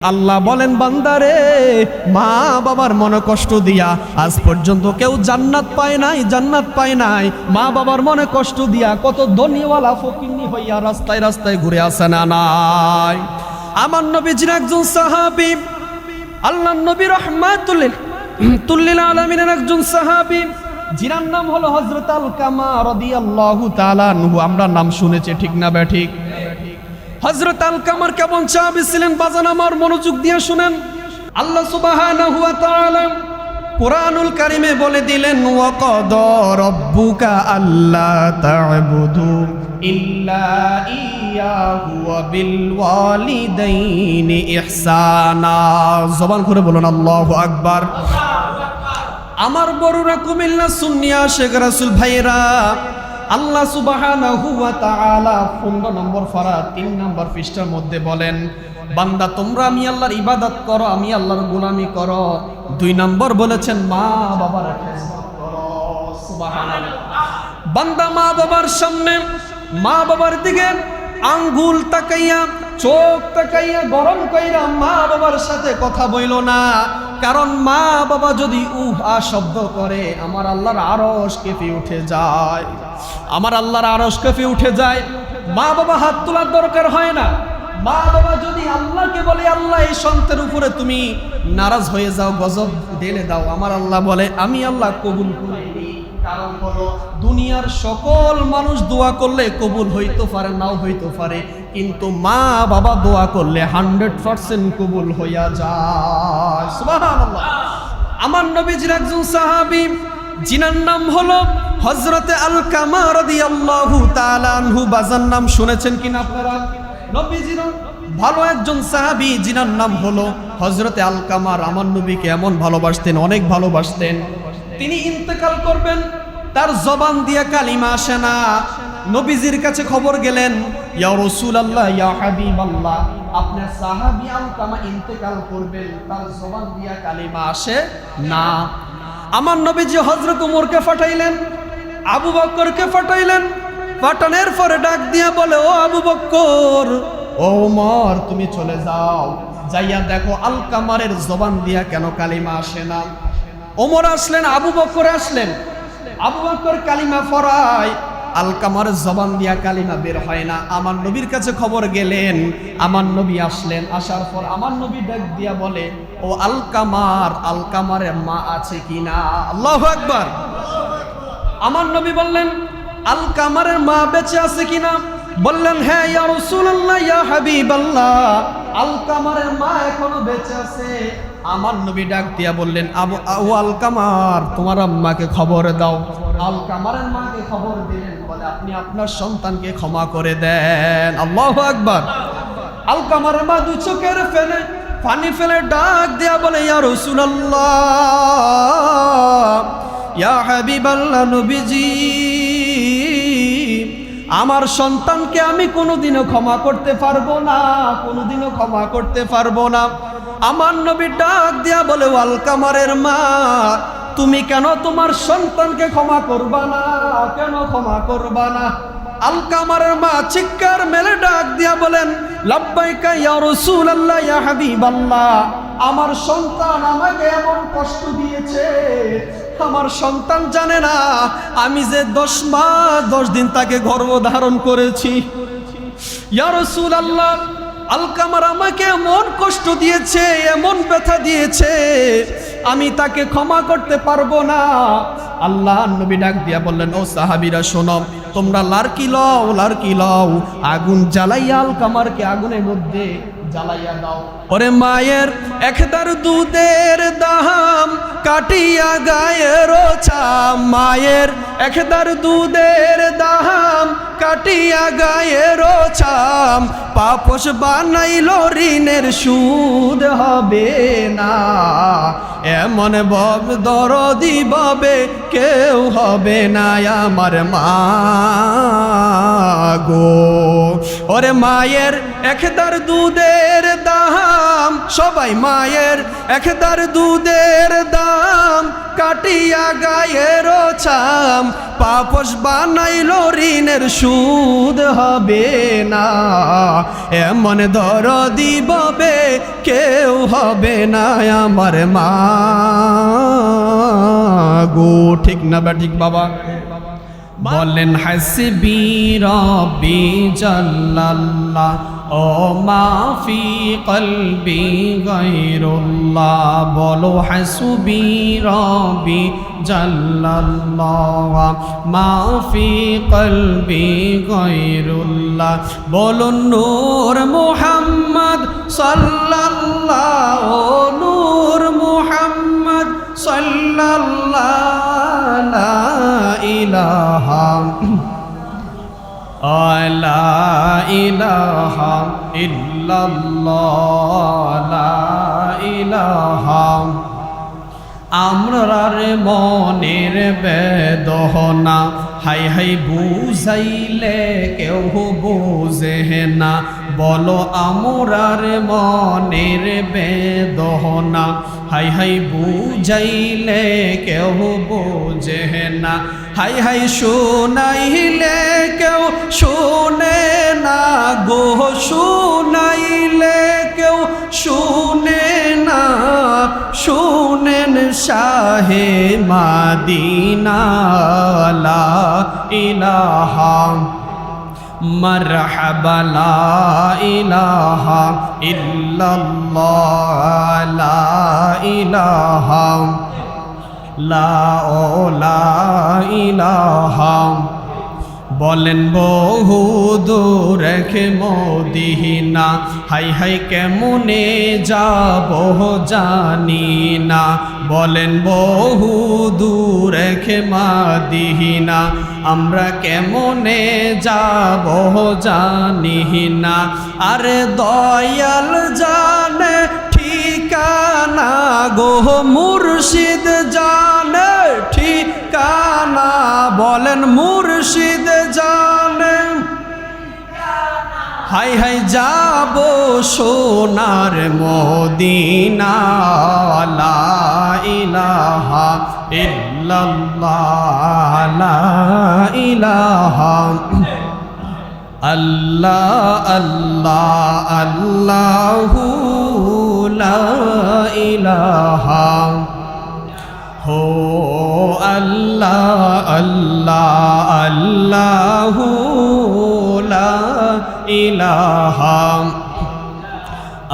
আল্লাহ বলেন বান্দারে মা বাবার মনে কষ্ট দিয়া আজ পর্যন্ত কেউ জান্নাত পায় নাই মা বাবার মনে কষ্ট দিয়া কত ধনীওয়ালা ফকিন্নি হইয়া রাস্তায় রাস্তায় ঘুরে আসে না নাই। আমার নবীজির একজন সাহাবী, আল্লাহর নবী রাহমাতুল লিল আলামিনের একজন সাহাবী, যিনার নাম হলো হযরত আলকামা রাদিয়াল্লাহু তাআলা আনহু। আমরা নাম শুনেছি, ঠিক না বে ঠিক? হযরত আলকামার কেমন সাহাবী ছিলেন বাজান, আমার মনোযোগ দিয়ে শুনেন। আল্লাহ সুবহানাহু ওয়া তাআলা কুরআনুল কারীমে বলে দিলেন, ওয়া ক্বাদা রাব্বুকা আল্লা তা'বুদু ইল্লা ইয়াহু ওয়া বিল ওয়ালিদাইনি ইহসানা। জবান করে বলুন আল্লাহু আকবার। আমার বড়রা কুমিল্লা সুন্নিয়া শেখ রাসূল ভাইরা, আল্লাহ সুবহানাহু ওয়া তাআলা 15 নম্বর পারা 3 নম্বর পৃষ্ঠার মধ্যে বলেন, বান্দা তোমরা আমি আল্লাহর ইবাদত করো, আমি আল্লাহর গোলামি করো। 2 নম্বর বলেছেন মা বাবার খেদমত করো। সুবহানাল্লাহ। বান্দা মা বাবার সামনে, মা বাবার দিকে আঙ্গুল তাকাইয়া, চোখ তাকাইয়া গরম কইরা মা বাবার সাথে কথা বইলো না। কারণ মা বাবা যদি শব্দ করে আমার আল্লাহর আরশ কেঁপে উঠে যায়, আমার আল্লাহর আরশ কেঁপে উঠে যায়। মা বাবা হাত তোলার দরকার হয় না। মা বাবা যদি আল্লাহকে বলে আল্লাহ এই সন্তানের উপরে তুমি নারাজ হয়ে যাও, গজব ঢেলে দাও, আমার আল্লাহ বলে আমি আল্লাহ কবুল করে নিই। কারণ হলো দুনিয়ার সকল মানুষ দোয়া করলে কবুল হইতে পারে, নাও হইতে পারে, কিন্তু মা বাবা দোয়া করলে 100% কবুল হইয়া যায়। সুবহানাল্লাহ। আমার নবীজির একজন সাহাবী, যিনার নাম হলো হযরতে আলকামা রাদিয়াল্লাহু তাআলা আনহু। বাজার নাম শুনেছেন কিনা আপনারা? নবীজির ভালো একজন সাহাবী, যিনার নাম হলো হযরতে আলকামা। আমার নবীকে এমন ভালোবাসতেন, অনেক ভালোবাসতেন। তিনি ইন্তেকাল করবেন, তার জবান দিয়ে কালিমা আসে না। নবীজির কাছে খবর গেলেন, ইয়া রাসূলুল্লাহ, ইয়া হাবিবাল্লাহ, আপনার সাহাবী আলকামা ইন্তেকাল করবেন, তার জবান দিয়ে কালিমা আসে না। আমার নবীজি হযরত ওমরকে পাঠাইলেন, আবু বকরকে পাঠাইলেন। পাঠানোর পরে ডাক দিয়া বলে, ও আবু বকর, ও ওমর, তুমি চলে যাও, যাইয়া দেখো আলকামারের জবান দিয়া কেন কালিমা আসে না। ওমর আসলেন, আবু বকর আসলেন। আবু বকর কালিমা পড়ায়, আলকামার জবান দিয়া কালিমা বের হয় না। আমার নবীর কাছে খবর গেলেন, আমার নবী আসলেন। আসার পর আমার নবী ডাক দিয়া বলে, ও আলকামারের মা আছে কিনা? আল্লাহু আকবার। আমার নবী বললেন, আলকামারের মা বেঁচে আছে কিনা? বললেন, হ্যাঁ ইয়া রাসূলুল্লাহ, ইয়া হাবিবাল্লাহ, আলকামারের মা এখনো বেঁচে আছে। আমার নবী ডাক দিয়া বললেন, ও আলকামার, তোমার আম্মাকে খবর দাও। আলকামারের মাকে খবর দিলেন, বলে আপনি আপনার সন্তানকে ক্ষমা করে দেন। আল্লাহু আকবার। আলকামারের মা 2 চোখের পানি ফেলে ডাক দিয়া বলে, ইয়া রাসূলুল্লাহ, ইয়া হাবিবাল্লাহ, নবীজি, আমার সন্তানকে আমি কোনোদিনও ক্ষমা করতে পারবো না, কোনোদিনও ক্ষমা করতে পারবো না। আমার নবী ডাক দিয়া বলে, আলকামারের মা, তুমি কেন তোমার সন্তানকে ক্ষমা করবা না? কেন ক্ষমা করবা না? আলকামারের মা চিৎকার মেলে ডাক দিয়া বলেন, লাব্বাইকা ইয়া রাসূলুল্লাহ, ইয়া হাবিবাল্লাহ, আমার সন্তান আমাকে এমন কষ্ট দিয়েছে, আমার সন্তান জানে না আমি যে 10 মাস 10 দিন তাকে গর্ভধারণ করেছি। ইয়া রাসূলুল্লাহ, আলকামার আমাকে এমন কষ্ট দিয়েছে, এমন ব্যথা দিয়েছে, আমি তাকে ক্ষমা করতে পারবো না। আল্লাহ নবী ডাক দিয়া বললেন, ও সাহাবীরা শোনো, তোমরা লার্কি লও, আগুন জ্বালাইয়া আলকামারকে আগুনের মধ্যে জ্বালাইয়া দাও। ওরে মায়ের একদার দুধের দাম কাটিয়া গায়ের ছাম, মায়ের একদার দুধের দাম কাটিয়া গায়ের ছাম, পাপস বানাইল ঋণের সুদ হবে না। এমন দরদি বাবে কেউ হবে না আমার মা গো। ওরে মায়ের একদার দুধের দাম সবাই মায়ের একদার দুধের দাম কাটিয়া গায়ের ছাম পাপস বানাইল ঋণের সুদ হবে না এমন দরদি ববে কেউ হবে না আমার মা গো ঠিক না বা ঠিক বাবা বলেন হাসবি রব্বি জাল্লাল্লাহ ও মা ফি কলবি গায়রুল্লাহ বলো হাসবি রব্বি জাল্লাল্লাহ মা ফি কলবি গায়রুল্লাহ বলো নূর মুহাম্মদ সাল্লাল্লাহু নূর মুহাম্মদ সাল্লাল্লাহু লা ইলাহা লা ইলাহা ইল্লাল্লাহ লা ইলাহা আমরার মনের বেদনা হাই হাই বুঝাইলে কেউ বুঝে না বলো আমরার মনের বেদনা হাই হাই বুঝাইলে কেউ বুঝে না হাই হাই শোনাইলে কেউ শোনে না গো শোনাইলে কেউ শোনে না শুনেন শাহে মাদিনা লা ইলাহা মারহাবা লা ইলাহা ইল্লাল্লাহ লা ইলাহা লা ইলাহা বলেন বহু দূর রেখে মদিনা হাই হাই কেমনে যাব জানি না বলেন বহু দূর রেখে মদিনা আমরা কেমনে যাব জানি না আরে দয়াল জানে ঠিকানা গো মুর্শিদ জানে ঠিকানা বলেন মুর্শিদ জানে হাই হাই যাব সোনার মদিনা লা ইলাহা ইল্লাল্লাহ লা ইলাহা আল্লাহ আল্লাহ আল্লাহু লা ইলাহা হো আল্লাহ আল্লাহ আল্লাহু লা ইলাহা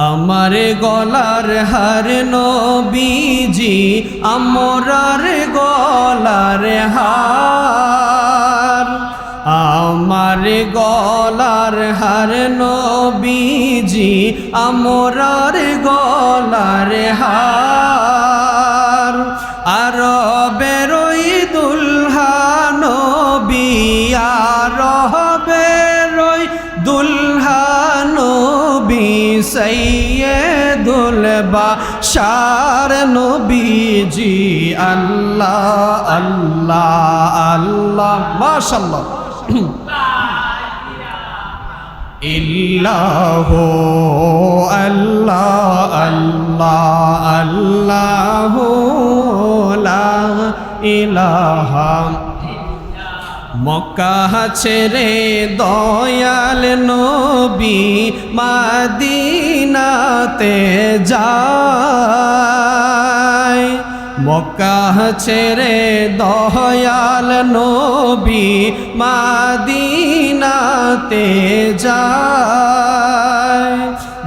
আমার গলার হার নবীজি আমরার গলার হার আমার গলার হার নবীজি আমরার গলার হার আর বেরোই দুলহা নবী আর বেরোই দুলহা নবী সৈয়দুল বাশার নবীজি আল্লাহ আল্লাহ আল্লাহ মাশাআল্লাহ ইল্লাহু আল্লাহ আল্লাহ আল্লাহু লা ইলাহা মক্কা ছেড়ে দয়াল নবী মদিনাতে যায় মক্কা ছেড়ে দয়াল নবী মদিনাতে যায়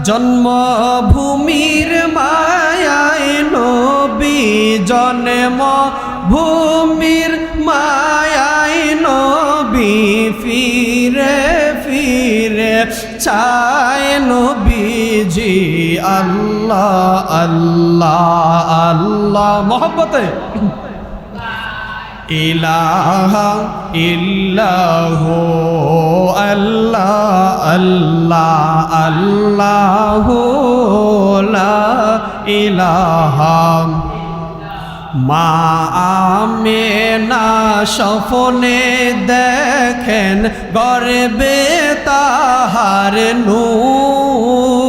জন্মভূমির মায়ায় নবী জন্ম ভূমির মায়ায় নবী ফিরে ফিরে চায় নবীজি আল্লাহ আল্লাহ আল্লাহ মোহব্বতে ইলাহা ইল্লাহু আল্লাহ আল্লাহ আল্লাহু লা ইলাহা মা আমেনা স্বপ্নে দেখেন গর্বে তাহার নূর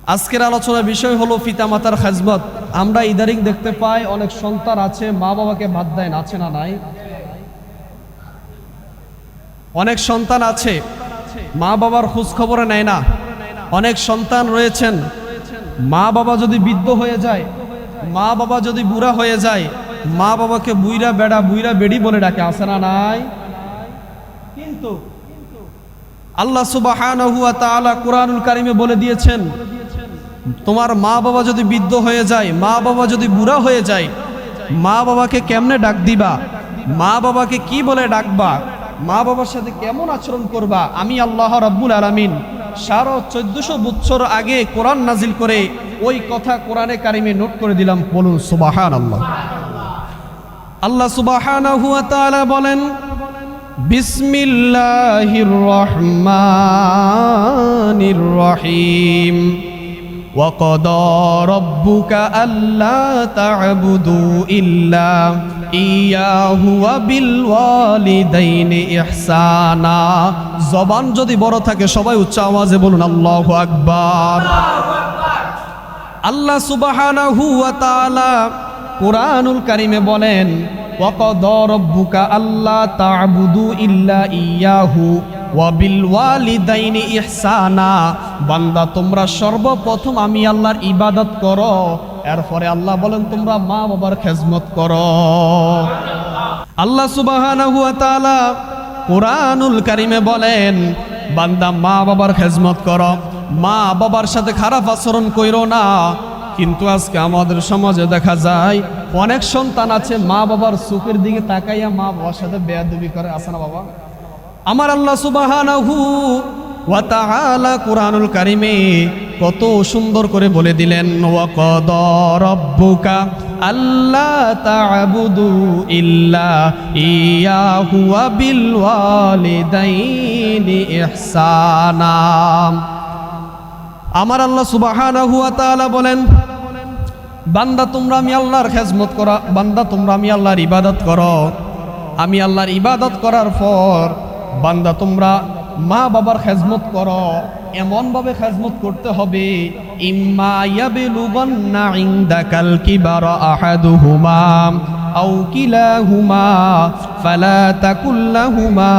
আজকের আলোচনার বিষয় হলো পিতামাতার খেজমত। আমরা ইদারিং দেখতে পাই অনেক সন্তান আছে মা বাবাকে বাদ দেয় না, আছে না নাই? অনেক সন্তান আছে মা বাবার খোঁজ খবরে নেয় না। অনেক সন্তান রয়েছেন মা বাবা যদি বৃদ্ধ হয়ে যায়, মা বাবা যদি বুড়া হয়ে যায়, মা বাবাকে বুইরা বেড়া বুইরা বেড়ি বলে ডাকে, আছে না নাই? কিন্তু আল্লাহ সুবহানাহু ওয়া তাআলা কুরআনুল কারীমে বলে দিয়েছেন, তোমার মা বাবা যদি বৃদ্ধ হয়ে যায়, মা বাবা যদি বুড়া হয়ে যায়, মা বাবাকে কেমনে ডাক দিবা, মা বাবাকে কি বলে ডাকবা, মা বাবার সাথে কেমন আচরণ করবা, আমি আল্লাহ রাব্বুল আলামিন 1450 বছর আগে কোরআন নাজিল করে ওই কথা কোরআনে কারিমে নোট করে দিলাম। বলুন সুবহানাল্লাহ। আল্লাহ সুবহানাহু ওয়া তাআলা বলেন, বিসমিল্লাহির রহমানির রহিম, وَقَضَى رَبُّكَ أَلَّا تَعْبُدُوا إِلَّا إِيَّاهُ وَبِالْوَالِدَيْنِ إِحْسَانًا। জবান যদি বড় থাকে সবাই উচ্চ আওয়াজে বলুন আল্লাহু আকবার। আল্লাহ সুবহানাহু ওয়া তাআলা কুরআনুল কারীমে বলেন, وَقَضَى رَبُّكَ أَلَّا تَعْبُدُوا إِلَّا إِيَّاهُ ওয়াবিলওয়ালিদাইনি ইহসানা। বান্দা তোমরা সর্বপ্রথম আমি আল্লাহর ইবাদত করো, এরপরে আল্লাহ বলেন তোমরা মা বাবার খেজমত করো। আল্লাহ সুবহানাহু ওয়া তাআলা কুরআনুল কারীমে বলেন, বান্দা মা বাবার খেজমত করো, মা বাবার সাথে খারাপ আচরণ কইরো না। কিন্তু আজকে আমাদের সমাজে দেখা যায় অনেক সন্তান আছে মা বাবার চোখের দিকে তাকাইয়া মা বাবার সাথে বেয়াদবি করে, আছে না বাবা? আমার আল্লাহ সুবহানাহু ওয়া তাআলা কুরআনুল কারীমে কত সুন্দর করে বলে দিলেন, ওয়াকাদা রাব্বুকা আল্লা তা'বুদু ইল্লা ইয়্যাহু ওয়া বিল ওয়ালিদাইনি ইহসানা। আমার আল্লাহ সুবহানাহু ওয়া তাআলা বলেন, বান্দা তোমরা আমি আল্লাহর খেজমত করো, বান্দা তোমরা আমি আল্লাহর ইবাদত করো। আমি আল্লাহর ইবাদত করার পর বান্দা তোমরা মা বাবার খেজমত করো। এমন ভাবে খেজমত করতে হবে, ইম্মা ইয়াবলুগান্না ইনদাকাল কিবারা আহাদুহুমা আও কিলাহুমা ফালা তাকুল লাহুমা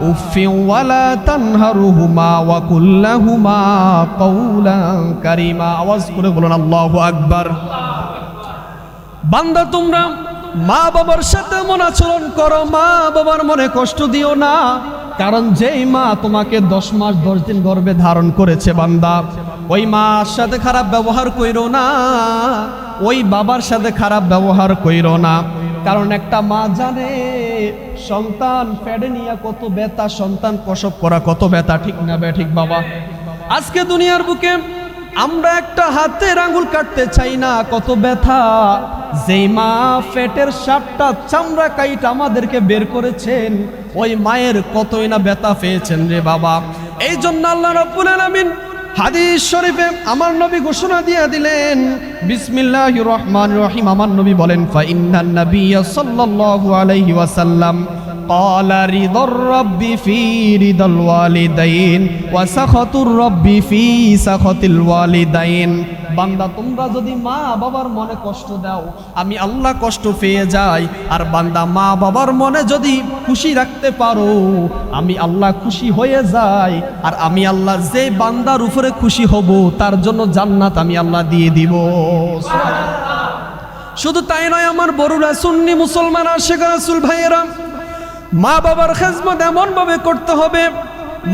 উফফিন ওয়ালা তানহারহুমা ওয়া কুল লাহুমা কাওলান কারীমা। আওয়াজ করে বলুন আল্লাহু আকবার। বান্দা তোমরা মা বাবার সাথে এমন আচরণ করো, মা বাবার মনে কষ্ট দিও না। কারণ যেই মা তোমাকে 10 মাস 10 দিন গর্ভে ধারণ করেছে বান্দা, ওই মার সাথে খারাপ ব্যবহার কইরো না, ওই বাবার সাথে খারাপ ব্যবহার কইরো না। কারণ একটা মা জানে সন্তান পেটে নিয়ে কত ব্যথা, সন্তান প্রসব করা কত ব্যথা, ঠিক না বে ঠিক বাবা? আজকে দুনিয়ার বুকে আমরা একটা হাতের আঙ্গুল কাটতে চাই না, কত ব্যথা। যেই মা পেটের 7টা চামড়া কাইটা আমাদেরকে বের করেছেন, ওই মায়ের কতই না ব্যথা পেয়েছেন রে বাবা। এই জন্য আল্লাহ রাব্বুল আলামিন হাদিস শরীফে আমার নবী ঘোষণা দিয়ে দিলেন, বিসমিল্লাহির রহমানির রহিম। আমার নবী বলেন, ফা ইন্নান নাবিয়্যা সাল্লাল্লাহু আলাইহি ওয়াসাল্লাম قال رضا الرب في رضا الوالدين وسخط الرب في سخط الوالدين। বান্দা তোমরা যদি মা বাবার মনে কষ্ট দাও, আমি আল্লাহ কষ্ট পেয়ে যাই। আর বান্দা মা বাবার মনে যদি খুশি রাখতে পারো, আমি আল্লাহ খুশি হয়ে যাই। আর আমি আল্লাহ যে বান্দার উপরে খুশি হব তার জন্য জান্নাত আমি আল্লাহ দিয়ে দিব। শুধু তাই নয়, আমার বড়রা সুন্নি মুসলমান আশেক রাসূল ভাইয়েরা, মা বাবার খেজমত এমন ভাবে করতে হবে,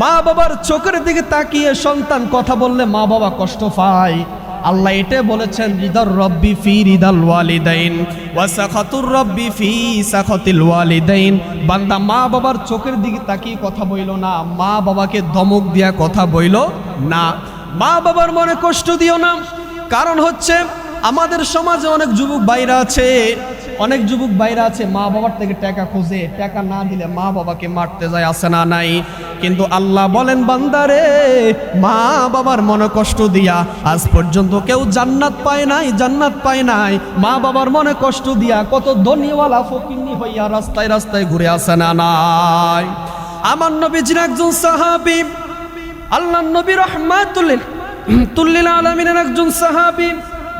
মা বাবার চোখের দিকে তাকিয়ে সন্তান কথা বললে মা বাবা কষ্ট পায়। আল্লাহ এটা বলেছেন, রিদার রব্বি ফি রিদাল ওয়ালিদাইন ওয়া সাখাতুর রব্বি ফি সাখাতিল ওয়ালিদাইন। বান্দা মা বাবার চোখের দিকে তাকিয়ে কথা বইলো না, মা বাবাকে ধমক দিয়া কথা বইলো না, মা বাবার মনে কষ্ট দিও না। কারণ হচ্ছে আমাদের সমাজে অনেক যুবক ভাইরা আছে, অনেক যুবক ভাইরা আছে মা বাবার থেকে টাকা খোঁজে, টাকা না দিলে মা বাবাকে মারতে যায়, আছে না নাই? কিন্তু আল্লাহ বলেন, বান্দারে মা বাবার মনে কষ্ট দিয়া আজ পর্যন্ত কেউ জান্নাত পায় নাই, জান্নাত পায় নাই। মা বাবার মনে কষ্ট দিয়া কত ধনীওয়ালা ফকিন্নি হইয়া রাস্তায় রাস্তায় ঘুরে, আছে না নাই? আমার নবীজির একজন সাহাবী, আল্লাহর নবী রাহমাতুল রাহমাতুল্লিল আলামিনের একজন সাহাবী,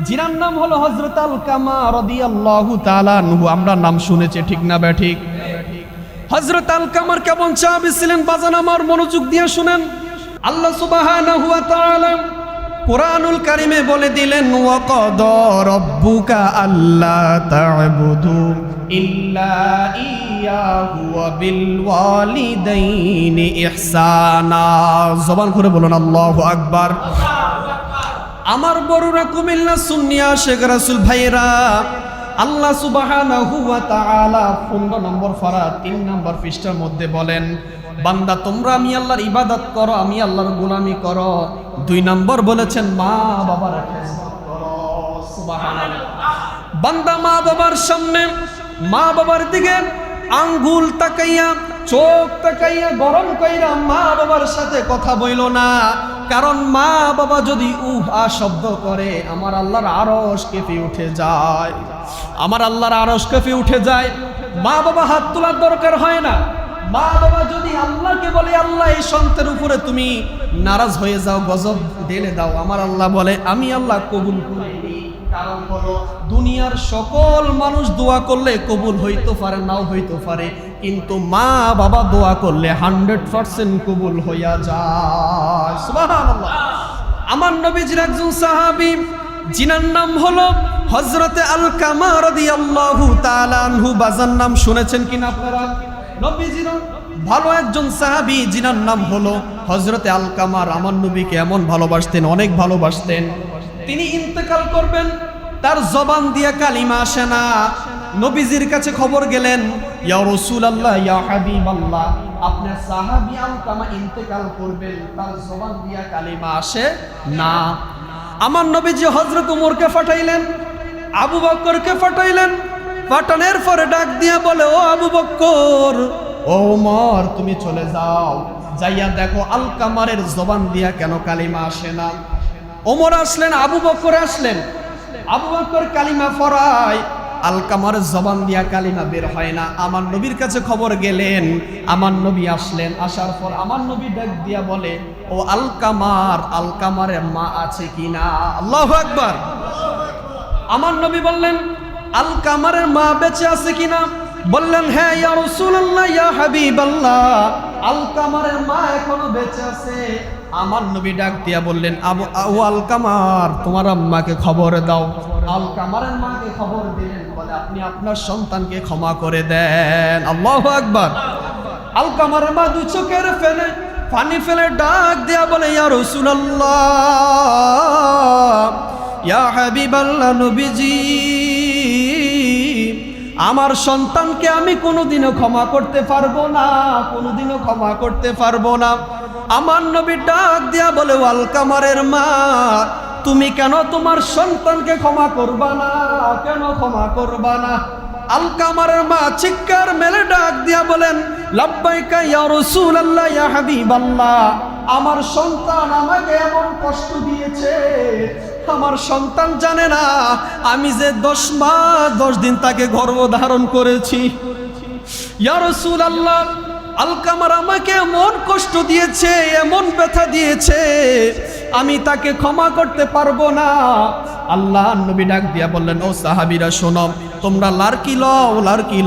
যিনার নাম হলো হযরত আলকামা রাদিয়াল্লাহু তাআলা আনহু। আমরা নাম শুনেছি, ঠিক না ঠিক? হযরত আলকামার কেমন সাহাবী ছিলেন বাজান আমার মনোযোগ দিয়ে শুনেন। আল্লাহ সুবহানাহু ওয়া তাআলা কুরআনুল কারীমে বলে দিলেন, ওয়া ক্বাদা রাব্বুকা আল্লা তা'বুদু ইল্লা ইয়াহু ওয়া বিল ওয়ালিদাইনি ইহসানা। জবান করে বলুন আল্লাহু আকবার। আমার বড়রা কুমিল্লা সুন্নিয়া শেখ রাসূল ভাইরা, আল্লাহ সুবহানাহু ওয়া তাআলা 15 নম্বর পারা 3 নম্বর পৃষ্ঠার মধ্যে বলেন, বান্দা তোমরা আমি আল্লাহর ইবাদত করো, আমি আল্লাহর গোলামি করো। 2 নম্বর বলেছেন মা বাবার খেদমত করো। সুবহানাল্লাহ। বান্দা মা বাবার সামনে, মা বাবার দিকে আঙ্গুল তাকাইয়া, চোখ তাকাইয়া গরম কইরা মা বাবার সাথে কথা বইলো না। কারণ মা বাবা যদি আ শব্দ করে আমার আল্লাহর আরশ কেঁপে উঠে যায়, আমার আল্লাহর আরশ কেঁপে উঠে যায়। মা বাবা হাত তোলার দরকার হয় না। মা বাবা যদি আল্লাহকে বলে আল্লাহ এই সন্তানের উপরে তুমি নারাজ হয়ে যাও, গজব ঢেলে দাও, আমার আল্লাহ বলে আমি আল্লাহ কবুল করে নিই। কারণ হলো দুনিয়ার সকল মানুষ দোয়া করলে কবুল হইতে পারে, নাও হইতে পারে, কিন্তু মা বাবা দোয়া করলে 100% কবুল হইয়া যায়। সুবহানাল্লাহ। আমার নবীজির একজন সাহাবী, যিনার নাম হলো হযরতে আলকামা রাদিয়াল্লাহু তাআলা আনহু। বাজার নাম শুনেছেন কিনা আপনারা? নবীজির ভালো একজন সাহাবী, যিনার নাম হলো হযরতে আলকামা। আমার নবীকে এমন ভালোবাসতেন, অনেক ভালোবাসতেন। তিনি ইন্তেকাল করবেন, তার জবান দিয়ে কালিমা আসে না। নবীজির কাছে খবর গেলেন, ইয়া রাসূলুল্লাহ, ইয়া হাবিবাল্লাহ, আপনার সাহাবী আলকামা ইন্তেকাল করবেন, তার জবান দিয়ে কালিমা আসে না। আমার নবীজি হযরত ওমরকে পাঠাইলেন, আবু বকরকে পাঠাইলেন। পাঠানোর পরে ডাক দিয়া বলে, ও আবু বকর, ও ওমর, তুমি চলে যাও, যাইয়া দেখো আলকামারের জবান দিয়া কেন কালিমা আসে না। ওমর আসলেন, আবু বকর আসলেন। আবু বকর কালিমা পড়ায়, আলকামার জবান দিয়া কালিমা বের হয় না। আমার নবীর কাছে খবর গেলেন, আমার নবী আসলেন। আসার পর আমার নবী ডাক দিয়া বলে, ও আলকামারের মা আছে কিনা? আল্লাহু আকবার। আমার নবী বললেন, আলকামারের মা বেঁচে আছে কিনা? বললেন, হ্যাঁ ইয়া রাসূলুল্লাহ, ইয়া হাবিবাল্লাহ, আলকামারের মা এখনো বেঁচে আছে। আমার নবী ডাক দিয়া বললেন, ও আলকামার, তোমার আম্মাকে খবর দাও। আলকামারের মাকে খবর দিলেন, বলে আপনি আপনার সন্তানকে ক্ষমা করে দেন। আল্লাহু আকবার। আলকামারের মা 2 চোখের পানি ফেলে ডাক দিয়া বলে, ইয়া রাসূলুল্লাহ, ইয়া হাবিবাল্লাহ, নবীজি, আমার সন্তানকে আমি কোনোদিনও ক্ষমা করতে পারবো না, কোনোদিনও ক্ষমা করতে পারবো না। আমার নবী ডাক দিয়া বলে, আলকামারের মা, তুমি কেন তোমার সন্তানকে ক্ষমা করবা না? কেন ক্ষমা করবা না? আলকামারের মা চিৎকার মেলে ডাক দিয়া বলেন, লাব্বাইকা ইয়া রাসূলুল্লাহ, ইয়া হাবিবাল্লাহ, আমার সন্তান আমাকে এমন কষ্ট দিয়েছে, আমার সন্তান জানে না আমি যে 10 মাস 10 দিন তাকে গর্ভধারণ করেছি। ইয়া রাসূলুল্লাহ, আলকামার আমাকে এমন কষ্ট দিয়েছে, এমন ব্যথা দিয়েছে, আমি তাকে ক্ষমা করতে পারবো না। আল্লাহ নবী ডাক দিয়া বললেন, ও সাহাবীরা শোনো, তোমরা লার্কি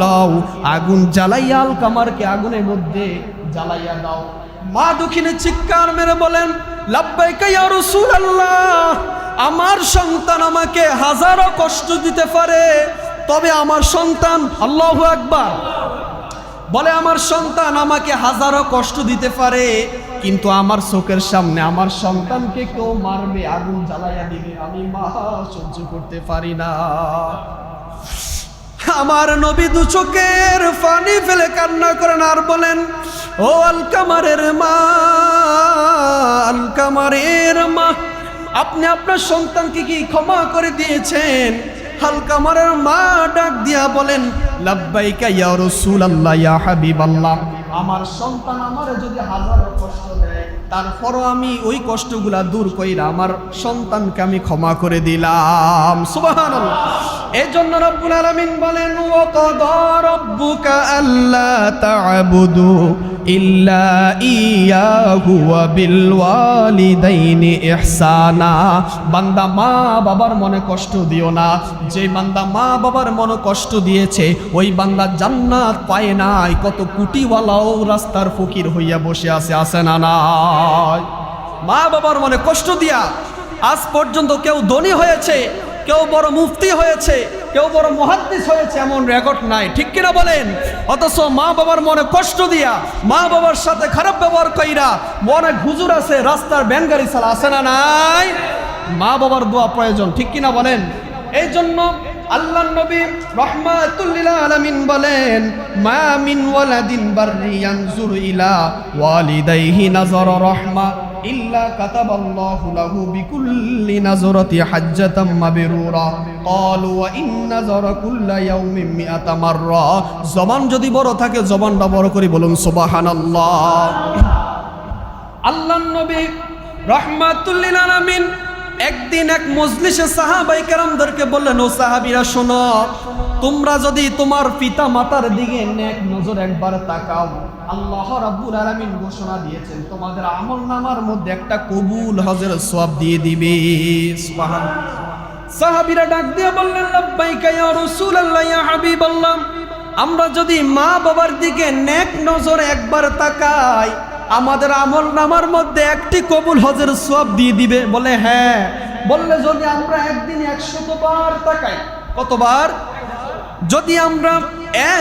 লও, আগুন জ্বালাইয়া আলকামারকে আগুনের মধ্যে জ্বালাইয়া দাও। মা দুঃখিনী চিৎকার মেরে বলেন, লাব্বাইকা ইয়া রাসূলুল্লাহ, আমার সন্তান আমাকে হাজারো কষ্ট দিতে পারে, তবে আমার সন্তান, আল্লাহু আকবার, বলে আমার সন্তান আমাকে হাজারো কষ্ট দিতে পারে, কিন্তু আমার চোখের সামনে আমার সন্তানকে কেউ মারবে, আগুন জ্বালাইয়া দিবে, আমি মা সহ্য করতে পারি না। আমার নবী 2 চোখের পানি ফেলে কান্না করেন আর বলেন, ও আলকামারের মা, আপনি আপনার সন্তানকে কি ক্ষমা করে দিয়েছেন? আলকামারের মা ডাক দিয়া বলেন, লাব্বাইকা ইয়া রাসূলুল্লাহ, ইয়া হাবিবাল্লাহ, আমার সন্তান আমারে যদি হাজারো কষ্ট দেয়, তারপরও আমি ওই কষ্টগুলা দূর কইরা আমার সন্তানকে আমি ক্ষমা করে দিলাম। সুবহানাল্লাহ। এই জন্য রব্বুল আলামিন বলেন, ওয়া ক্বাদা রাব্বুকা আল্লা তা'বুদু ইল্লা ইয়াহু ওয়া বিল ওয়ালিদাইনি ইহসানা। বান্দা মা বাবার মনে কষ্ট দিও না। যে বান্দা মা বাবার মনে কষ্ট দিয়েছে ওই বান্দা জান্নাত পায় নাই। কত কুটিওয়ালাও রাস্তার ফকির হইয়া বসে আছে না নাই? মা বাবার মনে কষ্ট দিয়া আজ পর্যন্ত কেউ ধনী হয়েছে, কেউ বড় মুফতি হয়েছে, কেউ বড় মুহাদ্দিস হয়েছে এমন রেকর্ড নাই, ঠিক কিনা বলেন? অথচ মা বাবার মনে কষ্ট দিয়া, মা বাবার সাথে খারাপ ব্যবহার কইরা মনে হুজুর আছে রাস্তার ভ্যান গাড়ি চালা, আছে না নাই? মা বাবার দোয়া প্রয়োজন, ঠিক কিনা বলেন? এই জন্য আল্লাহর নবী রাহমাতুল লিল আলামিন বলেন, মা মিন ওয়ালাদিন বাররি ইয়ানজুর ইলা ওয়ালিদাইহি নাযারা রাহমা ইল্লা কাতাবাল্লাহু লাহু বিকুল্লি নাযরাতি হাজ্জাতাম মাবরুরা ক্বালু ওয়া ইন নাযারা কুল্লা ইয়াউমিন মিআতা মাররা। জবান যদি বড় থাকে জবানটা বড় করে বলুন সুবহানাল্লাহ। আল্লাহর নবী রাহমাতুল লিল আলামিন একদিন এক মজলিসে সাহাবায়ে কেরামদেরকে বললেন, ও সাহাবীরা শোনো, তোমরা যদি তোমার পিতা মাতার দিকে নেক নজর একবার তাকাও, আল্লাহ রাব্বুল আলামিন ঘোষণা দিয়েছেন তোমাদের আমলনামার মধ্যে একটা কবুল হজের সওয়াব দিয়ে দিবে। সুবহানাল্লাহ। সাহাবীরা ডাক দিয়ে বললেন, লাব্বাইকা ইয়া রাসূলুল্লাহ ইয়া হাবিবাল্লাহ, আমরা যদি মা বাবার দিকে নেক নজর একবার তাকাই আমাদের আমলনামার মধ্যে একটি কবুল হজের সওয়াব দিয়ে দিবে। বলে হ্যাঁ। বললে যদি আমরা একদিন 100 বার তাকাই, কতবার? যদি আমরা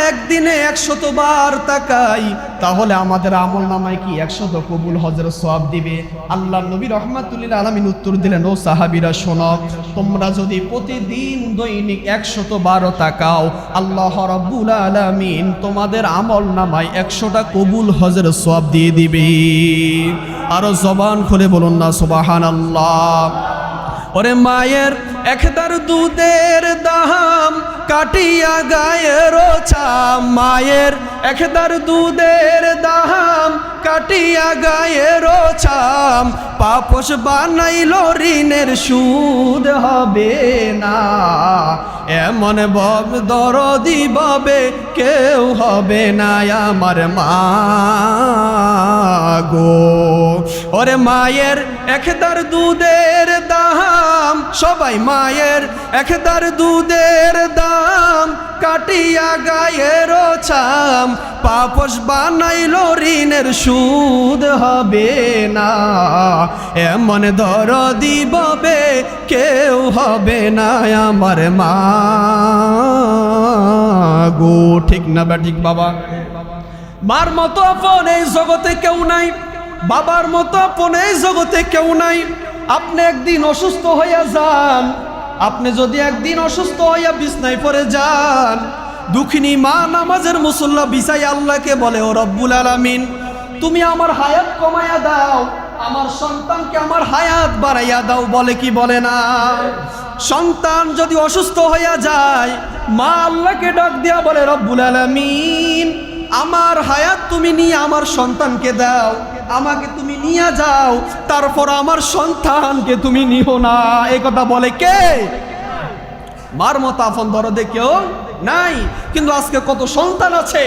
একদিনে 100 বার তাকাই তাহলে আমাদের আমলনামায় কি 100 কবুল হজের সওয়াব দিবে? আল্লাহর নবী রাহমাতুল লিল আলামিন উত্তর দিলেন, ও সাহাবীরা শোনো, তোমরা যদি প্রতিদিন দৈনিক 100 বার তাকাও আল্লাহ রাব্বুল আলামিন তোমাদের আমলনামায় 100টা কবুল হজের সওয়াব দিয়ে দিবে। আরো জবান খুলে বলুন না সুবহানাল্লাহ। ওরে মায়ের একদার দুধের দাম কাটিয়া গায়ের চাম, মায়ের একদার দুধের দাম কাটিয়া গায়ের চাম, পাপস বানাইল ঋণের সুদ হবে না, এমন বব দরদি ববে কেউ হবে না আমার মা গো। ওরে মায়ের একদার দুধের দাম, সবাই মায়ের একদার দুধের দাম কাটিয়া গায়ের চাম, পাপস বানাইল ঋণের সুদ হবে না, এমন দরদি ববে কেউ হবে না আমার মা গো। ঠিক না বা ঠিক বাবা? মার মতো আপন এই জগতে কেউ নাই, বাবার মতো আপন এই জগতে কেউ নাই। আপনি একদিন অসুস্থ হইয়া যান, আপনি যদি একদিন অসুস্থ হইয়া বিছনায় পড়ে যান, দুঃখিনী মা নামাজের মুসল্লা বিছাই আল্লাহকে বলে, ও রব্বুল আলামিন তুমি আমার হায়াত কমায়া দাও, আমার সন্তানকে আমার হায়াত বাড়াইয়া দাও। বলে কি বলে না? সন্তান যদি অসুস্থ হইয়া যায় মা আল্লাহকে ডাক দিয়া বলে, রব্বুল আলামিন আমার হায়াত তুমি নিয়ে আমার সন্তানকে দাও, আমাকে তুমি নিয়ে যাও, তারপর আমার সন্তানকে তুমি নিও না। এই কথা বলে কে? মার মতো আপন দরদে কেউ নাই। কিন্তু আজকে কত সন্তান আছে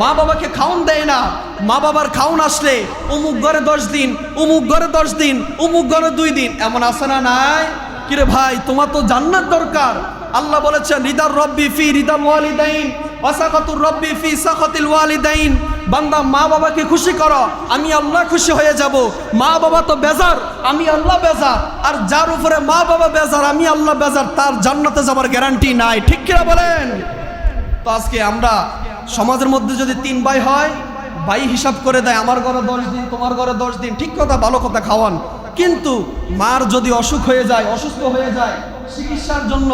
মা বাবাকে খাওন দেয় না, মা বাবার খাওন আসলে অমুক ঘরে 10 দিন, অমুক ঘরে 10 দিন, অমুক ঘরে 2 দিন, এমন আছে না নাই? কিরে ভাই, তোমার তো জান্নাত দরকার। আল্লাহ বলেছেন, রিদার রব্বি ফি রিদাল ওয়ালিদাইন ওয়া সাখাতুর রব্বি ফি সাখাতিল ওয়ালিদাইন। বান্দা মা বাবাকে খুশি করো, আমি আল্লাহ খুশি হয়ে যাব। মা বাবা তো বেজার, আমি আল্লাহ বেজার। আর যার উপরে মা বাবা বেজার, আমি আল্লাহ বেজার, তার জান্নাতে যাবার গ্যারান্টি নাই। ঠিক কিনা বলেন? তো আজকে আমরা সমাজের মধ্যে যদি 3 ভাই হয়, ভাই হিসাব করে দেয় আমার ঘরে 10 দিন, তোমার ঘরে 10 দিন। ঠিক কথা, ভালো কথা, খাওয়ান। কিন্তু মার যদি অসুখ হয়ে যায়, অসুস্থ হয়ে যায়, চিকিৎসার জন্য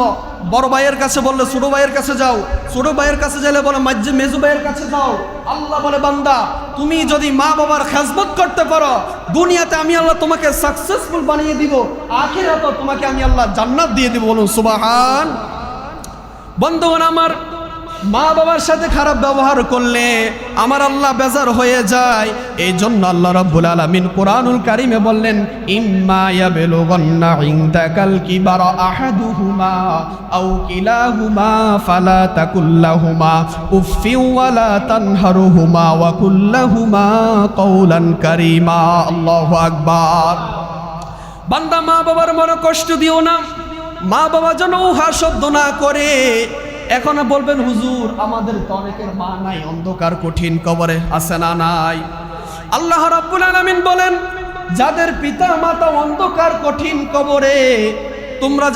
বড় ভাইয়ের কাছে বললে ছোট ভাইয়ের কাছে যাও, ছোট ভাইয়ের কাছে গেলে বলে মেজু ভাইয়ের কাছে যাও। আল্লাহ বলে, বান্দা তুমি যদি মা বাবার খেজমত করতে পারো, দুনিয়াতে আমি আল্লাহ তোমাকে সাকসেসফুল বানিয়ে দিব, আখিরাতে তোমাকে আমি আল্লাহ জান্নাত দিয়ে দিব। বলুন সুবহান। বন্ধুগণ আমার, মা বাবার সাথে খারাপ ব্যবহার করলে আমার আল্লাহ বেজার হয়ে যায়। এই জন্য আল্লাহ রাব্বুল আলামিন কোরআনুল কারীমে বললেন, ইম্মা ইয়াবলুগান্না ইনদাকাল কিবারা আহাদুহুমা আও কিলাহুমা ফালা তাকুল্লাহুমা উফফিন ওয়ালা তানহারুহুমা ওয়া কুল্লাহুমা কাওলান কারীমা। আল্লাহু আকবার। বান্দা মা বাবার মনে কষ্ট দিও না, মা বাবা যেন উহা শব্দ না করে। এখন বলবেন হুজুর আমাদের তো অনেকের মা নাই, অন্ধকার কঠিন কবরে আছে না নাই? আল্লাহ রাব্বুল আলামিন বলেন, যাদের পিতা মাতা অন্ধকার কঠিন কবরে, তোমরা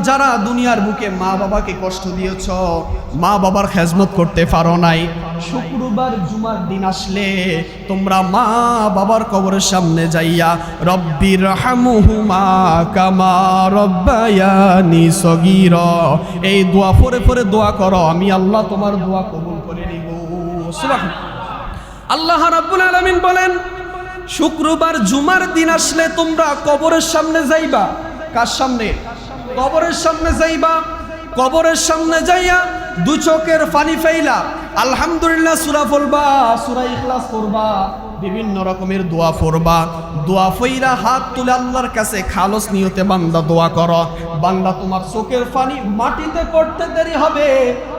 যারা দুনিয়ার বুকে মা বাবাকে কষ্ট দিয়েছ, মা বাবার খেজমত করতে পারো নাই, শুক্রবার জুমার দিন আসলে তোমরা মা বাবার কবরের সামনে যাইয়া রব্বির হামহুমা কামা রব্বায়ানি সগীরা, এই দোয়া পড়ে পড়ে দোয়া করো, আমি আল্লাহ তোমার দোয়া কবুল করে নিব। সুবহানাল্লাহ। আল্লাহ রাব্বুল আলামিন বলেন, শুক্রবার জুমার দিন আসলে তোমরা কবরের সামনে যাইবা। কার সামনে? কবরের সামনে যাইবা। কবরের সামনে যাইয়া দু চোখের পানি ফেইলা আলহামদুলিল্লাহ সূরা পড়বা, সূরা ইখলাস পড়বা, বিভিন্ন রকমের দোয়া পড়বা। দোয়া ফইরা হাত তুলে আল্লাহর কাছে খালস নিয়তে বান্দা দোয়া করো। বান্দা তোমার চোখের পানি মাটিতে পড়তে দেরি হবে,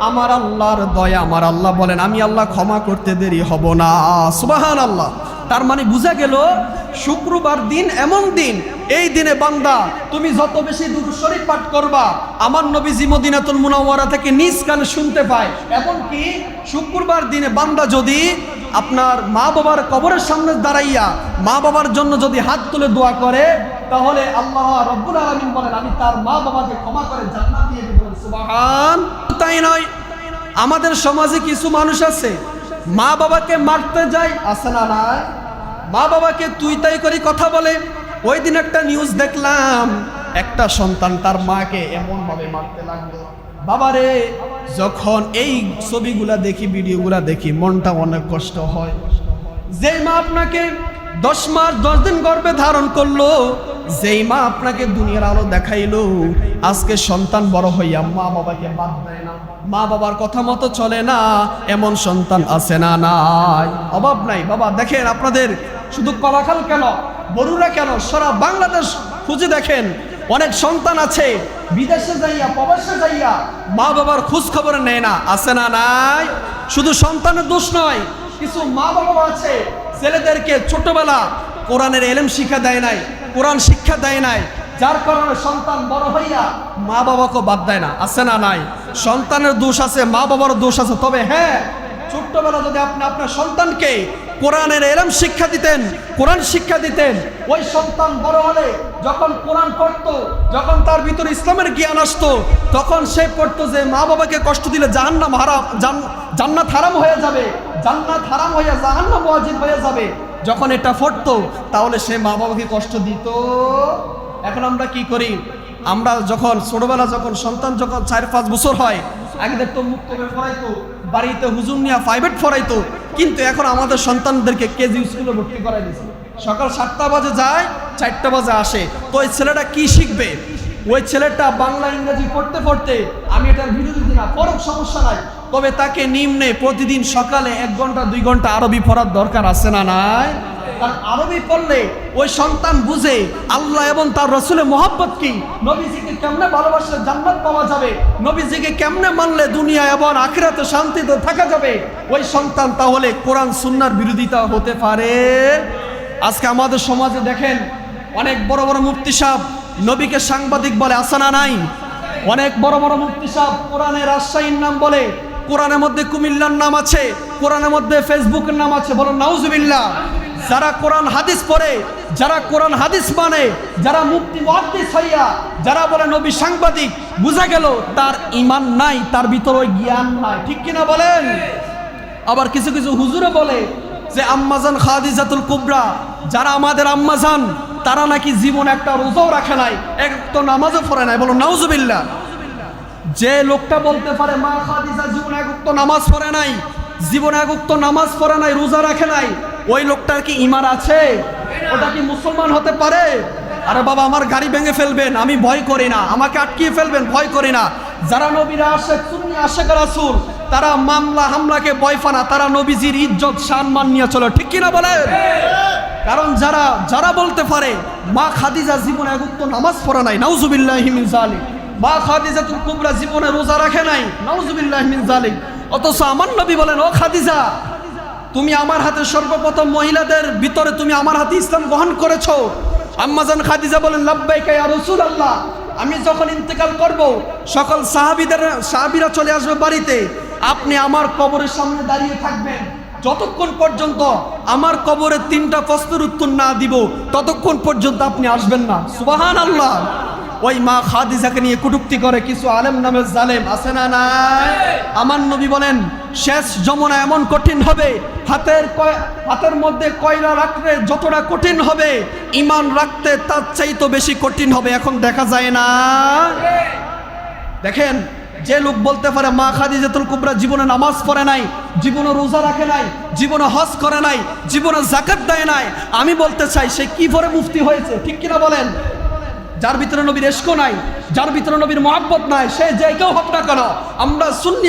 আমার আল্লাহর দয়া, আমার আল্লাহ বলেন আমি আল্লাহ ক্ষমা করতে দেরি হব না। সুবহানাল্লাহ। তার মানে বুঝা গেল শুক্রবার দিন এমন দিন, এই দিনে বান্দা তুমি যত বেশি দুরূদ শরীফ পাঠ করবা, আমার নবীজি মদিনাতুল মুনাওয়ারা থেকে নিজ কানে শুনতে পায়। এমনকি শুক্রবার দিনে বান্দা যদি আপনার মা বাবার কবরের সামনে দাঁড়াইয়া মা বাবার জন্য যদি হাত তুলে দোয়া করে, তাহলে আল্লাহ রাব্বুল আলামিন বলেন আমি তার মা বাবাকে ক্ষমা করে জান্নাত দিয়ে দেব। সুবহান। তাই নয়, আমাদের সমাজে কিছু মানুষ আছে মা বাবাকে মারতে যায়, আছে না নাই? মা বাবাকে তুই তাই করে কথা বলে। ওই দিন একটা নিউজ দেখলাম, একটা সন্তান তার মাকে এমন ভাবে মারতে লাগলো। বাবারে, যখন এই ছবিগুলা দেখি, ভিডিওগুলা দেখি, মনটা অনেক কষ্ট হয়। যেই মা আপনাকে 10 মাস 10 দিন গর্ভে ধারণ করলো, যেই মা আপনাকে দুনিয়ার আলো দেখাইলো, আজকে সন্তান বড় হইয়া মা বাবাকে বাদ দেয় না, মা বাবার কথা মতো চলে না, এমন সন্তান আছে না নাই? অভাব নাই। বাবা দেখেন, আপনাদের শুধু কলাখাল কেন, বরুড়া কেন, সারা বাংলাদেশ খুঁজে দেখেন, অনেক সন্তান আছে বিদেশে যাইয়া, প্রবাসে যাইয়া মা বাবার খোঁজ খবর নেয় না, আছে না নাই? শুধু সন্তানের দোষ নয়, কিছু মা বাবা আছে ছেলেদেরকে ছোটবেলা কোরআনের ইলম শিক্ষা দেয় নাই, কোরআন শিক্ষা দেয় নাই, যার কারণে সন্তান বড় হইয়া মা বাবাকে বাদ দেয় না, আছে না নাই? সন্তানের দোষ আছে, মা বাবার দোষ আছে। তবে হ্যাঁ, ছোট্টবেলা যদি আপনি আপনার সন্তানকে কোরআনের ইলম শিক্ষা দিতেন, কোরআন শিক্ষা দিতেন, ওই সন্তান বড় হলে যখন কোরআন পড়তো, যখন তার ভিতরে ইসলামের জ্ঞান আসতো, তখন সে পড়তো যে মা বাবাকে কষ্ট দিলে জাহান্নাম হারাম, জান্নাত হারাম হয়ে যাবে, জান্নাত হারাম হয়ে জাহান্নাম ওয়াজিব হয়ে যাবে। যখন এটা পড়তো, তাহলে সে মা বাবাকে কষ্ট দিত। এখন আমরা কি করি? আমরা যখন ছোটবেলা, যখন সন্তান যখন 4-5 বছর হয়, আগে দেখতো মুক্ত হয়ে পড়াইতো, বাড়িতে হুজুর নিয়ে প্রাইভেট পড়াইতো, কিন্তু এখন আমাদের সন্তানদেরকে কেজি স্কুলে ভর্তি করাই দিয়েছে। সকাল 7টা বাজে যায়, 4টা বাজে আসে। তো ওই ছেলেটা কি শিখবে? ওই ছেলেটা বাংলা ইংরেজি পড়তে পড়তে, আমি এটার বিরোধী না, পড়ুক, সমস্যা নাই, তবে তাকে নিম্নে প্রতিদিন সকালে 1 ঘন্টা 2 ঘন্টা আরবি পড়ার দরকার আছে না নাই? কারণ আরবি পড়লে ওই সন্তান বুঝে আল্লাহ এবং তার রাসূলের মহব্বত কি, নবীজিকে কেমনে ভালোবাসলে জান্নাত পাওয়া যাবে, নবীজিকে কেমনে মানলে দুনিয়া এবং আখিরাতে শান্তিতে থাকা যাবে। ওই সন্তান তাহলে কোরআন সুন্নাহর বিরোধিতা হতে পারে। আজকে আমাদের সমাজে দেখেন, অনেক বড় বড় মুফতি সাহেব নবীকে সাংবাদিক বলে, আছে না নাই? অনেক বড় বড় মুফতি সাহেব কোরআনের রাজশাহীর নাম বলে, কোরআনের মধ্যে কুমিল্লার নাম আছে, কোরআনের মধ্যে ফেসবুকের নাম আছে। বলো নাউজুবিল্লাহ। যারা কোরআন হাদিস পড়ে, যারা কোরআন হাদিস মানে, যারা মুফতি মুহাদ্দিস হইয়া যারা বলে নবী সাংবাদিক, বোঝা গেল তার ঈমান নাই, তার ভিতরে জ্ঞান নাই। ঠিক কিনা বলেন? আবার কিছু কিছু হুজুরে বলে যে আম্মাজান খাদিজাতুল কুবরা, যারা আমাদের আম্মাজান, তারা নাকি জীবনে একটা রোজাও রাখে নাই, একটা নামাজও পড়ে নাই। বলো নাউজুবিল্লাহ। যে লোকটা বলতে পারে মা খাদিজা জীবনে এক ওয়াক্ত নামাজ পড়ে নাই, জীবনে এক ওয়াক্ত নামাজ পড়ে নাই, রোজা রাখে নাই, ওই লোকটার কি ঈমান আছে? ওটা কি মুসলমান হতে পারে? আরে বাবা, আমার গাড়ি ভেঙে ফেলবেন, আমি ভয় করি না, আমাকে আটকিয়ে ফেলবেন, ভয় করি না। যারা নবীর আশিক, সুন্নি আশিক রাসূল, তারা মামলা হামলাকে ভয় পায় না, তারা নবীজির ইজ্জত সম্মান নিয়ে চলে, ঠিক কিনা বলেন? কারণ যারা বলতে পারে মা খাদিজা জীবনে একটু নামাজ পড়ে নাই, নাউজুবিল্লাহি মিন যালিক, মা খাদিজাতুল কুবরা জীবনে রোজা রাখে নাই, নাউজুবিল্লাহি মিন যালিক, অথচ আমার নবী বলেন, ও খাদিজা, তুমি আমার হাতে সর্বপ্রথম মহিলাদের ভিতরে তুমি আমার হাতে ইসলাম গ্রহণ করেছো। আম্মাজান খাদিজা বলেন, লাব্বাইকা ইয়া রাসূলুল্লাহ, আমি যখন ইন্তেকাল করব সকল সাহাবীরা চলে আসবে বাড়িতে, আপনি আমার কবরের সামনে দাঁড়িয়ে থাকবেন, যতক্ষণ পর্যন্ত আমার কবরের 3টা প্রশ্নের উত্তর না দিব ততক্ষণ পর্যন্ত আপনি আসবেন না। সুবহানাল্লাহ। ওই মা খাদিজাকে নিয়ে কটূক্তি করে কিছু আলেম নামের জালেম আছে না নাই? আমার নবী বলেন, শেষ যমুনা এমন কঠিন হবে, হাতের মধ্যে কয়লা রাখতে যতটা কঠিন হবে, ঈমান রাখতে তার চাইতে বেশি কঠিন হবে। এখন দেখা যায় না? দেখেন, যে লোক বলতে পারে মা খাদিজাতুল কুবরা জীবনে নামাজ পড়ে নাই, জীবনে রোজা রাখে নাই, জীবনে হজ করে নাই, জীবনে যাকাত দেয় নাই, আমি বলতে চাই সে কি করে মুফতি হয়েছে, ঠিক কিনা বলেন? যার ভিতরে নবীর ইশক নাই, যার ভিতরে নবীর মহব্বত নাই, সে যে কেউ হোক না কেন, আমরা সুন্নি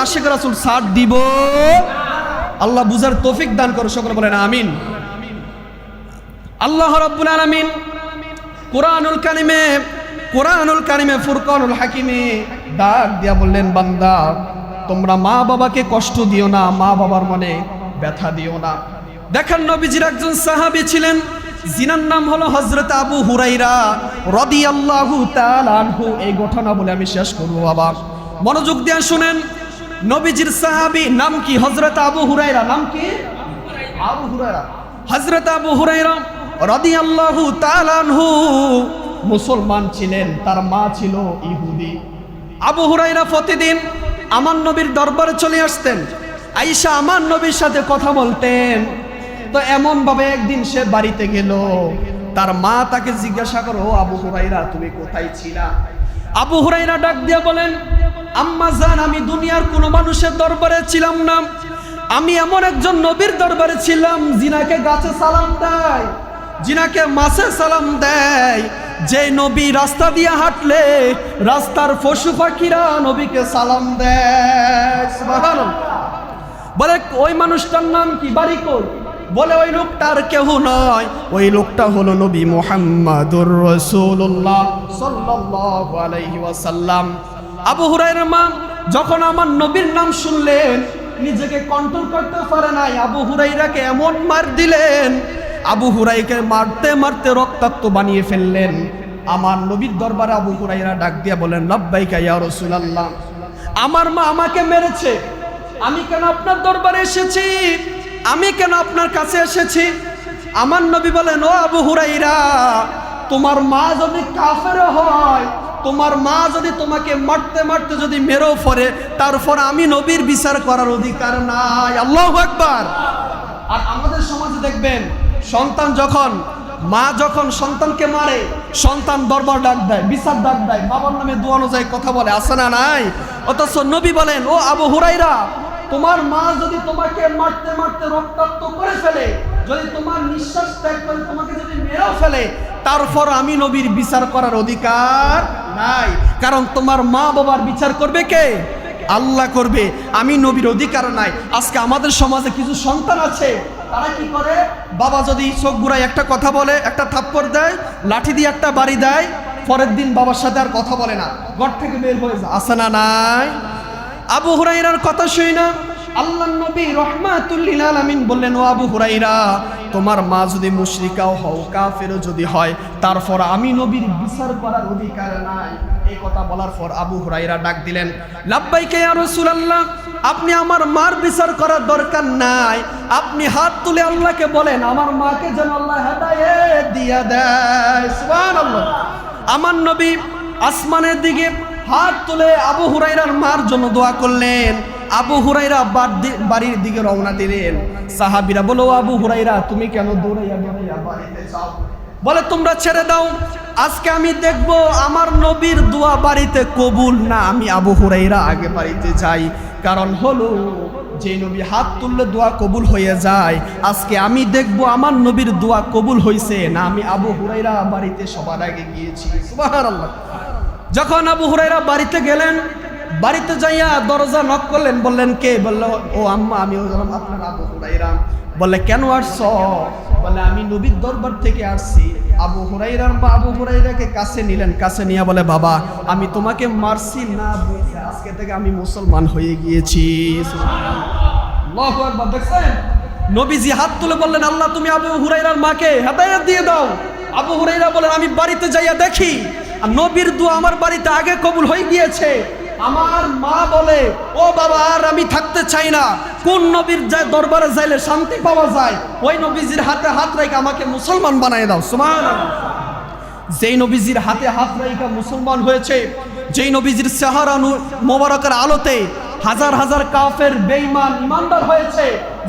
আশিক রাসূল সাথ দিব। আল্লাহ বুঝার তৌফিক দান করে, সকলে বলেন আমিন। আল্লাহ রাব্বুল আলামিন কোরআনুল কারিমে ফুরকানুল হাকিমে ডাক দিয়া বললেন, বান্দা তোমরা মা বাবাকে কষ্ট দিও না, মা বাবার মনে ব্যথা দিও না। দেখেন, নবীজির একজন সাহাবী ছিলেন, জিনার নাম হলো হযরত আবু হুরাইরা রাদিয়াল্লাহু তাআলা আনহু। এই ঘটনা বলে আমি শেষ করব, বাবা মনোযোগ দিয়ে শুনেন। নবীজির সাহাবী নাম কি? হযরত আবু হুরাইরা। নাম কি? আবু হুরাইরা। হযরত আবু হুরাইরা রাদিয়াল্লাহু তাআলা আনহু মুসলমান ছিলেন, তার মা ছিল ইহুদি। আবু হুরাইরা প্রতিদিন আমার নবীর দরবারে চলে আসতেন, আয়েশা আমার নবীর সাথে কথা বলতেন। তো এমন ভাবে একদিন সে বাড়িতে গেল, তার মা তাকে জিজ্ঞাসা করো, আবু হুরাইরা তুমি কোথায় ছিলা? আবু হুরাইরা ডাক দিয়ে বলেন, আম্মা জান, আমি দুনিয়ার কোনো মানুষের দরবারে ছিলাম না, আমি এমন একজন নবীর দরবারে ছিলাম যিনাকে গাছে সালাম দেয়, যিনাকে মাছে সালাম দেয়, যে নবী রাস্তা দিয়ে হাঁটলে রাস্তার পশু পাখিরা নবীকে সালাম দেয়। সুবহানাল্লাহ। বলে ওই মানুষটার নাম কি, বাড়ি কই? বলে ওই লোকটার কেউ নয়, ওই লোকটা হলো নবী মুহাম্মাদুর রাসূলুল্লাহ সাল্লাল্লাহু আলাইহি ওয়াসাল্লাম। আবু হুরায়রার মা যখন আমার নবীর নাম শুনলেন, নিজেকে কন্ট্রোল করতে পারে নাই, আবু হুরাইরাকে এমন মার দিলেন, আবু হুরাইরাকে মারতে মারতে রক্তাক্ত বানিয়ে ফেললেন। আমার নবীর দরবারে আবু হুরাইরা ডাক দিয়া বলেন, লাব্বাইকা ইয়া রাসূলুল্লাহ, আমার মা আমাকে মেরেছে, আমি কেন আপনার দরবারে এসেছি, আমি কেন আপনার কাছে এসেছি? আমার নবী বলেন, ও আবু হুরাইরা, তোমার মা যদি কাফের হয়, তোমার মা যদি তোমাকে মারতে মারতে যদি মেরেও পড়ে, তারপর আমি নবীর বিচার করার অধিকার নাই। আল্লাহু আকবার। আর আমাদের সমাজে দেখবেন, সন্তান মা যখন সন্তানকে মারে, সন্তান দরবার ডাক দেয়, বিচার ডাক দেয়, বাবার নামে দোয়ানো যায়, কথা বলে, আছে না নাই? অথচ নবী বলেন, ও আবু হুরাইরা, তোমার মা যদি তোমাকে মারতে মারতে রক্তাক্ত করে ফেলে, যদি তোমার নিঃশ্বাস ত্যাগ করে তোমাকে যদি মেরেও ফেলে, তারপর আমি নবীর বিচার করার অধিকার নাই। কারণ তোমার মা বাবার বিচার করবে কে? আল্লাহ করবে, আমি নবীর অধিকার নাই। আজকে আমাদের সমাজে কিছু সন্তান আছে, তারা কি করে, বাবা যদি চোখ ঘুরায় একটা কথা বলে, একটা থাপ্পড় দেয়, লাঠি দিয়ে একটা বাড়ি দেয়, পরের দিন বাবার সাথে আর কথা বলে না, ঘর থেকে বের হয়ে যায়, আছে না নাই? আবু হুরাইরার কথা শুই না, আল্লাহর নবী রাহমাতুল লিল আলামিন বললেন, ও আবু হুরাইরা, তোমার মা যদি মুশরিকাও হও, কাফেরও যদি হয়, তারপর আমি নবীর বিচার করার অধিকার নাই। এই কথা বলার পর আবু হুরাইরা ডাক দিলেন, লাব্বাইকা ইয়া রাসূলুল্লাহ, আপনি আমার মার বিচার করার দরকার নাই, আপনি হাত তুলে আল্লাহকে বলেন আমার মাকে যেন আল্লাহ হেদায়েত দিয়া দেয়। সুবহানাল্লাহ। আমার নবী আসমানের দিকে হাত তুলে আবু হুরাইরার মার জন্য দোয়া করলেন। আবু হুরাইরা বাড়ির দিকে রওনা দিলেন। সাহাবীরা বলো, আবু হুরাইরা তুমি কেন দৌড়াইয়া বাড়িতে যাও? বলে, তোমরা ছেড়ে দাও, আজকে আমি দেখব আমার নবীর দোয়া বাড়িতে কবুল না। আমি আবু হুরাইরা আগে বাড়িতে যাই, কারণ হলো যে নবী হাত তুললে দোয়া কবুল হয়ে যায়, আজকে আমি দেখব আমার নবীর দোয়া কবুল হয়েছে না। আমি আবু হুরাইরা বাড়িতে সবার আগে গিয়েছি। সুবহানাল্লাহ। যখন আবু হুরাইরা বাড়িতে গেলেন, বাড়িতে যাইয়া দরজা নক করলেন, বললেন কে? বললো ও আম্মা, আমি হলাম আপনার আবু হুরাইরা। বলে কেন আসছো? বলে আমি নবীর দরবার থেকে আসছি। আবু হুরাইরার মা আবু হুরাইরাকে কাছে নিলেন, কাছে নিয়ে বলে বাবা আমি তোমাকে মারছি না, বুঝে আজকে থেকে আমি মুসলমান হয়ে গিয়েছি। আল্লাহু আকবার। দেখছেন নবীজি হাত তুলে বললেন আল্লাহ তুমি আবু হুরাইরার মাকে হেদায়েত দিয়ে দাও। আবু হুরাইরা বলেন আমি বাড়িতে যাইয়া দেখি আর নবীর দোয়া আমার বাড়িতে আগে কবুল হয়ে গিয়েছে। আমার মা বলে ও বাবা আর আমি থাকতে চাই না, কোন নবীর যায় দরবারে যাইলে শান্তি পাওয়া যায়, ওই নবীজির হাতে হাত রেখে আমাকে মুসলমান বানায় দাও। সুবহানাল্লাহ। যেই নবীজির হাতে হাত রেখে মুসলমান হয়েছে, যেই নবীজির চেহারা মোবারকের আলোতে হাজার হাজার কাফের বেঈমান ইমানদার হয়েছে,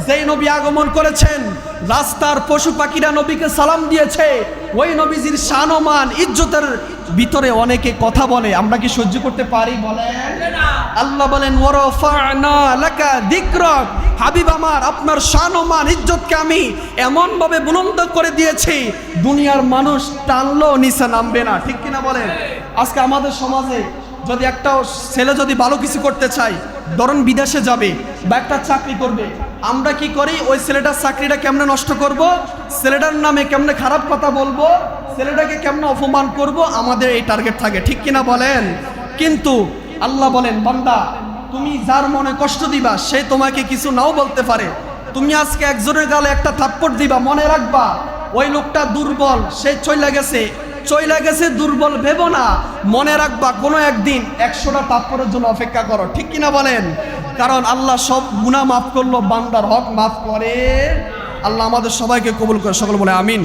যেই নবী আগমন করেছেন রাস্তার পশু পাখিরা নবীকে সালাম দিয়েছে, ওই নবীজির শান ও মান ইজ্জতের ভিতরে অনেকে কথা বলে, আমরা কি সহ্য করতে পারি? বলেন। আল্লাহ বলেন ওয়ারাফা'না লাকা যিকরাক, হাবিব আমার আপনার শান ও মান ইজ্জতকে আমি এমন ভাবে বুলন্দ করে দিয়েছি দুনিয়ার মানুষ টানলো নিচে নামবে না। ঠিক কিনা বলেন? আজকে আমাদের সমাজে যদি একটা ছেলে যদি ভালো কিছু করতে চায়, ধরুন বিদেশে যাবে বা একটা চাকরি করবে, আমরা কি করি? ওই ছেলেটার চাকরিটা কেমনে নষ্ট করব, ছেলেটার নামে কেমনে খারাপ কথা বলবো, ছেলেটাকে কেমনে অপমান করব, আমাদের এই টার্গেট থাকে। ঠিক কিনা বলেন? কিন্তু আল্লাহ বলেন বান্দা তুমি যার মনে কষ্ট দিবা সে তোমাকে কিছু নাও বলতে পারে। তুমি আজকে একজনের গালে একটা থাপ্পড় দিবা, মনে রাখবা ওই লোকটা দুর্বল, সে চইলা গেছে দুর্বল ভেবো না, মনে রাখবা কোনো একদিন 100টা থাপ্পড়ের জন্য অপেক্ষা করো। ঠিক কিনা বলেন? কারণ আল্লাহ সব গুনাহ মাফ করলো, বান্দার হক মাফ করে। আল্লাহ আমাদের সবাইকে কবুল করে, সকল বলে আমিন।